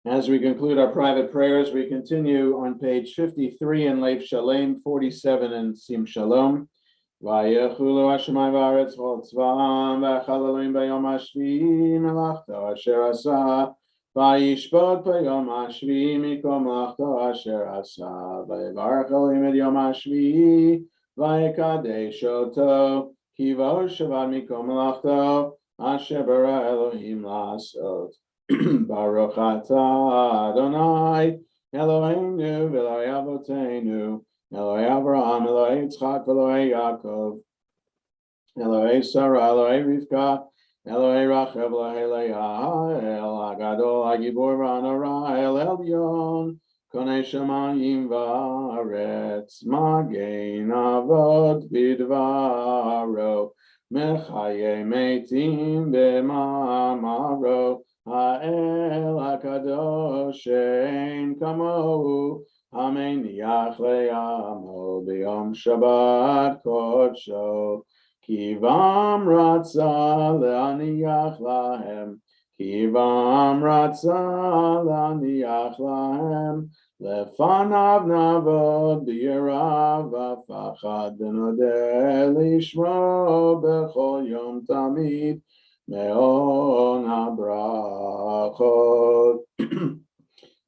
As we conclude our private prayers, we continue on page 53 in Lev Shalem, 47 in Sim Shalom. Vayechulu Hashemayim v'aretz v'ol tzva'am v'chalalim b'yom hashvi'i melachto asher asa vayishbot b'yom hashvi'i mikom melachto asher asa v'yivarech Elohim et yom hashvi'i v'yikadesh oto ki vo shavad mikom melachto asher bara Elohim la'asot. Baruch atah Adonai Eloheinu v'Elokei Avoteinu Elokei Avraham, Elokei Yitzchak, Elokei Yaakov, Elokei Sarah, Elokei Rivka, Elokei Rachel, Elokei Leah, El Hagadol, Hagibor v'Hanora, El Elyon, Konei Shamayim v'Haaretz, Magen Avot b'Dvaro, Mechayei Meitim b'Mamaro, Ha'el HaKadosh She'ein Kamohu, Hameniach le'amo b'yom Shabbat kodsho, Kivam ratza le'aniach lahem, Kivam ratza le'aniach lahem, Lefanav navod b'yirav v'fachad v'nodeh lishmo b'chol yom tamid, Me'on habrachot.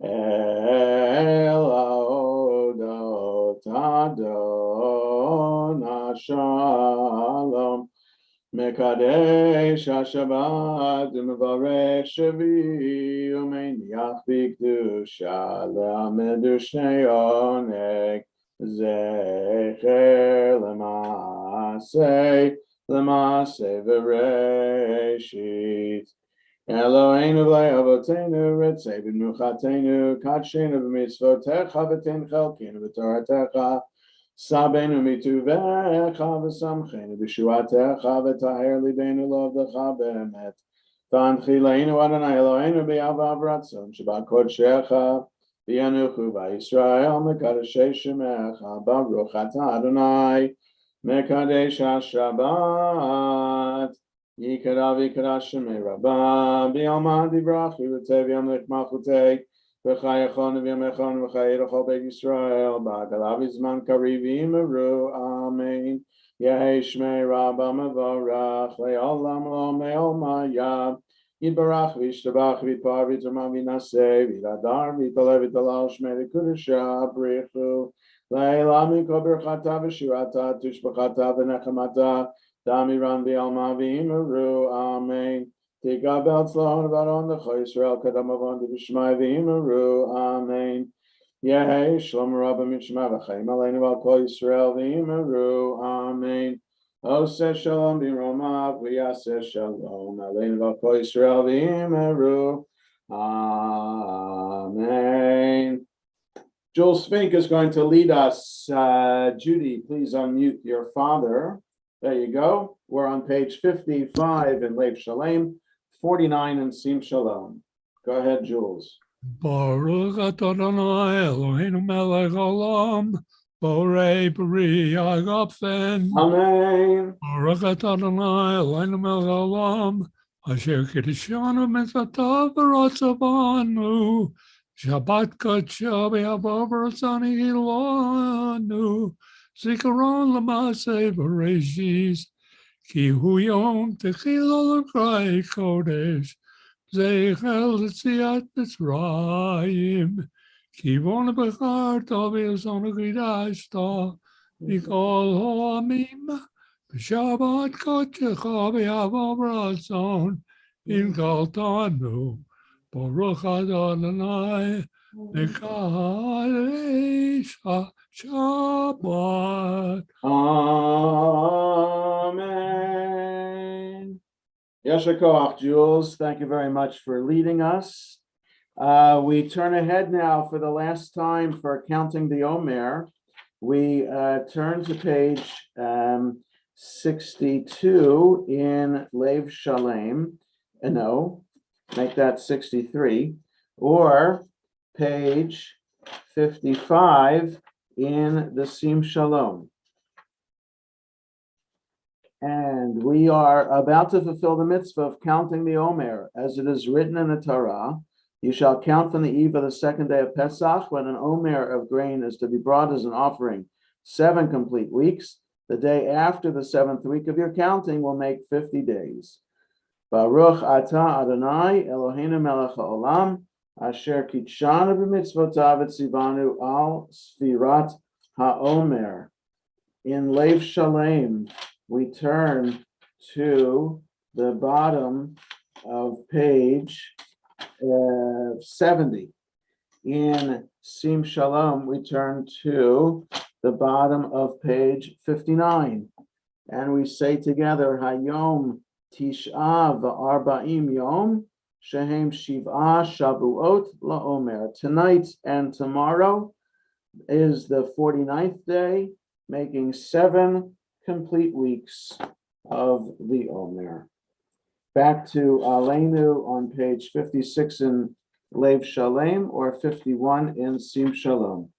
El haodot Adonai Shalom, Mekadesh HaShabbat U'mevarech Shavi U'meniach b'kedusha le'amedu shnei oneg zecher l'maaseh v'reshit. Eloheinu v'lei avoteinu ritzei b'mnuchateinu kadshenu b'mitzvotecha v'tin chelkinu v'toratecha sabenu mituvecha v'samchenu b'shuatecha v'taher libeinu lovdecha be'emet v'anchileinu Adonai Eloheinu b'yavav ratzon sheba kodshecha v'yanuchu v'Yisrael mekadeshei shemecha baruch atah Adonai mekadesh HaShabbat Yikarav Yikarav Shemei Rabbah B'yalma Divrach V'tev Yom Lech Malchutei V'chayachon V'yamechon V'chayirachol Beit Yisrael Ba'galav Yizman Kariv Yimeru Amen Yehei Shmei Rabbah Mevorach Le'olam Lo Me'olma Yad Yitbarach V'yishtabach V'yitpar V'yitama V'yinaseh V'yidadar V'yitalev V'yitalal Shmei L'Kudusha B'richu Le'elam Mikol Birchata V'shurata Tushbachata V'nechamata Damiran B'alma V'imeru, Amen. Tikabel Tzlon Varon L'Cho Yisrael Kadamavon D'Bishmai V'imeru, Amen. Yehei Shlom Rabba Mishma V'chaim Aleinu Al Kol Yisrael V'imeru, Amen. Oseh Shalom B'Romav V'yaseh Shalom Aleinu Al Kol Yisrael V'imeru, Amen. Joel Spink is going to lead us. Judy, please unmute your father. There you go. We're on page 55 in Lev Shalem, 49 in Sim Shalom. Go ahead, Jules. Baruch atah Adonai Eloheinu melech haolam, borei b'ri hagapfen. Amen. Baruch atah Adonai Eloheinu melech haolam, asher kiddushanu mitzvotav v'ratzavanu, Shabbat kodsho b'yavav ratzani hilanu, Zikaron l'maaseh v'reshis, ki hu yom techilo l'krai kodesh, Zeichel l'tziat Mitzrayim, ki von b'charta v'yosonu kidashta, mikol ha'amim, b'shabbat kodshecha v'yavav ratzon, in galtanu, Baruch Adonai, mekadesh HaShabbat. Amen. Yasher Koach, Jules. Thank you very much for leading us. We turn ahead now for the last time for counting the Omer. We turn to page 62 in Lev Shalem. No, make that 63. Or page 55 in the Sim Shalom. And we are about to fulfill the mitzvah of counting the Omer, as it is written in the Torah. You shall count from the eve of the second day of Pesach, when an omer of grain is to be brought as an offering, 7 complete weeks. The day after the 7th week of your counting will make 50 days. Baruch atah Adonai Eloheinu melech haolam, asher kitshanu b'mitzvotav etzivanu al sfirat haomer. In Lev Shalem, we turn to the bottom of page 70. In Sim Shalom, we turn to the bottom of page 59. And we say together, Hayom Tish'a v'arba'im yom, shehem shiv'a shavuot la'omer. Tonight and tomorrow is the 49th day, making 7 complete weeks of the Omer. Back to Aleinu on page 56 in Lev Shalem, or 51 in Sim Shalom.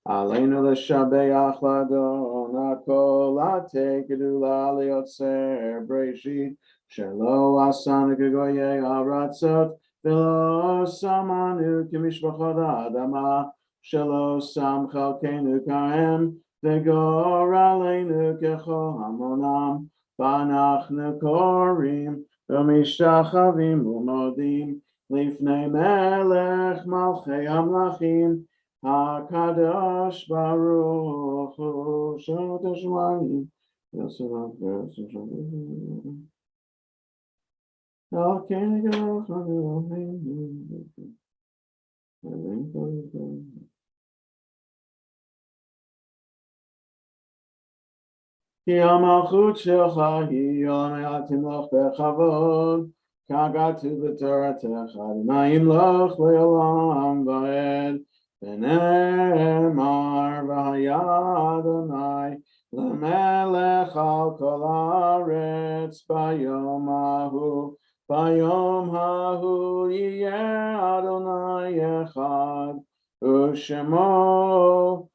Aleinu l'shabeach l'Adonai kol ha'tei gedula liotzer breshit shelo asanu k'goyei ha'ratzot v'lo samanu k'mishpachot ha'adama shelo sam chalkeinu ka'em v'gor aleinu k'chol hamonam v'anachnu korim v'mishtachavim u'modim lifnei melech malchei hamlachim HaKadosh Baruch Hu Shot Hashmayim Yosef Ki HaMalchut Shelcha Hi Yonatim Loch Bechavod Kagatu B'Toratecha Adonai Yimloch Le'olam Va'ed V'nemar v'haya Adonai l'melech al kol haaretz bayom hahu yiyeh Adonai echad u'shemo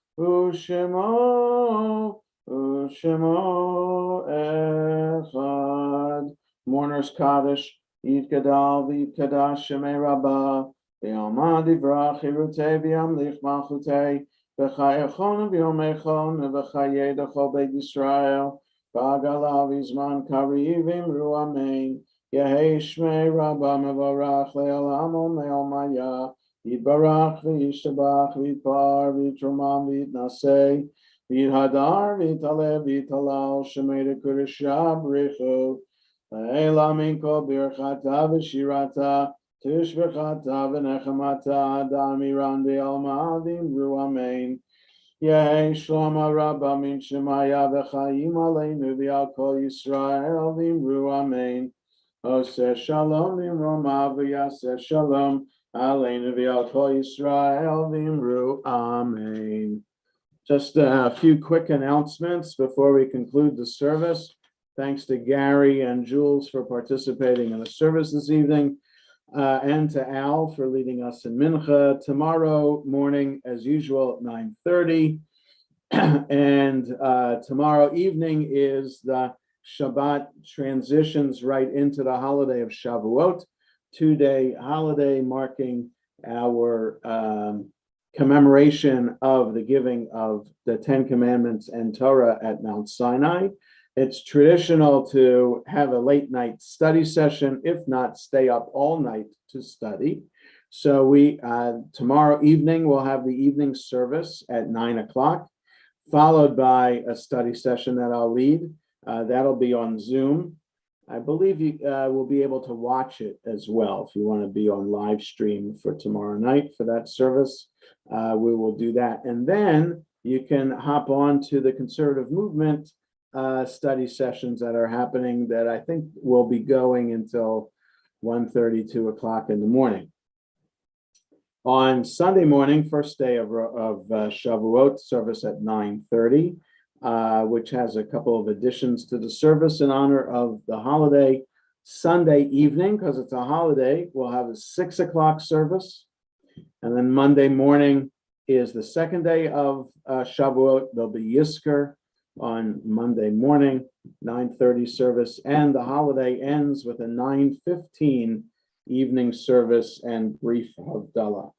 echad. Mourners Kaddish Yitgadal v'Yitkadash Shemei Rabbah V'yomad Yivrach Hirutei v'yamlich Malchutei v'chayachon v'yomechon v'chayei d'chol Beit Yisrael v'agala v'zman karivim ru amen Yehei Shmei Rabbah mevorach le'olam u'me'omaya Yitbarach v'yishtabach v'yitpar v'yitromam v'yitnasei v'yithadar v'yitaleh v'yitalal Shemei d'Kurishah b'richu E'lamin kol birchata v'shirata Tishbechata v'nechamata Damiran v'alma v'imru amen Yehei Shloma Rabba min Shemaya v'chayim aleinu v'al kol Yisrael v'imru amen Oseh shalom v'roma v'yaseh shalom aleinu v'al kol Yisrael v'imru amen. Just a few quick announcements before we conclude the service. Thanks to Gary and Jules for participating in the service this evening, and to Al for leading us in Mincha. Tomorrow morning, as usual, at 9:30, and tomorrow evening is the Shabbat transitions right into the holiday of Shavuot, 2-day holiday marking our commemoration of the giving of the 10 Commandments and Torah at Mount Sinai. It's traditional to have a late night study session, if not stay up all night to study. So we tomorrow evening we'll have the evening service at 9 o'clock, followed by a study session that I'll lead. That'll be on Zoom. I believe you will be able to watch it as well if you want to be on live stream for tomorrow night for that service. We will do that, and then you can hop on to the conservative movement study sessions that are happening that I think will be going until 1:30, 2 o'clock in the morning. On Sunday morning, first day of Shavuot, service at 9:30, which has a couple of additions to the service in honor of the holiday. Sunday evening, because it's a holiday, we'll have a 6 o'clock service. And then Monday morning is the second day of Shavuot. There'll be Yizkor on Monday morning, 9:30 service, and the holiday ends with a 9:15 evening service and brief Havdalah.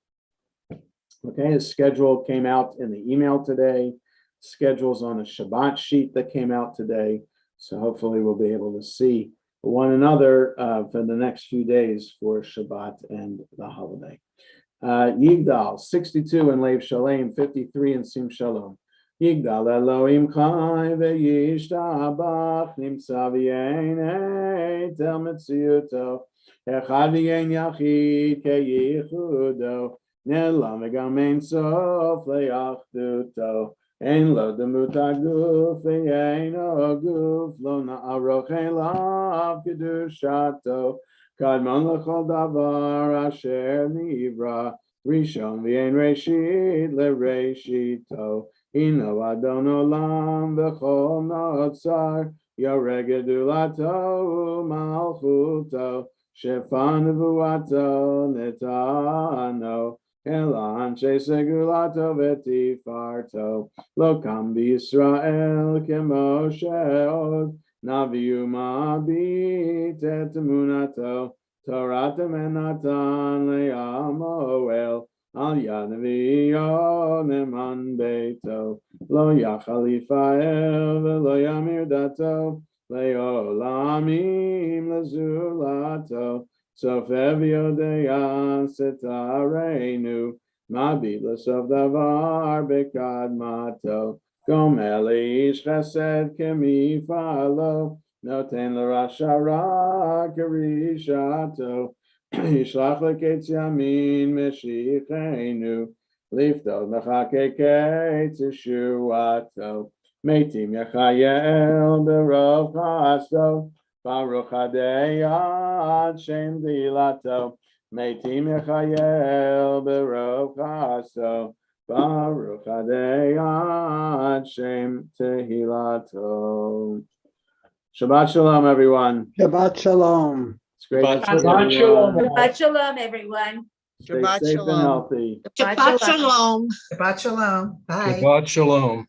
Okay, the schedule came out in the email today. Schedule's on a Shabbat sheet that came out today. So hopefully we'll be able to see one another for the next few days for Shabbat and the holiday. Yigdal, 62 in Lev Shalem, 53 in Sim Shalom. Yigdal Elohim Chai ve'yishtabach nimtza v'yenei tel metziuto echad v'yen yachid keyichudo ne'lam v'gam ein sof le'achduto ein lo demut haguf ve'ein haguf lo na'aroch elav kedushato kadmon l'chol davar asher nivra rishon v'ein reshit le'reshito Ino Adon Olam B'chol Notzar Yoreh Gedulato Malchuto Shefan Nevuato Netano Elan Shesegulato Vetifarto Lo Kam B'Yisrael Kemo She'od Naviu Ma'abit Et Emunato Torah Menatan Le'amoel Al Yad Nevi'o Neman Beito Lo Yachal Yifael V'lo Yamir Dato Le'olamim L'zulato Sofev Yodea Setarenu Mabit L'sof Davar Bekadmato Gomel Ish Chesed Kemifalo Noten L'Rasha Ra Kerishato Yishlach leketz yamin meshichenu lifto mechakei teshuato meitim yachayel berov chasto baruch hadei ad shem dilato meitim yachayel berov chasto baruch hadei ad shem tehilato. Shabbat shalom, everyone. Shabbat shalom. It's great to see Shabbat everyone. shalom. Shabbat shalom, everyone. Stay safe and healthy. Shabbat shalom. Shabbat shalom. Bye. Shabbat shalom.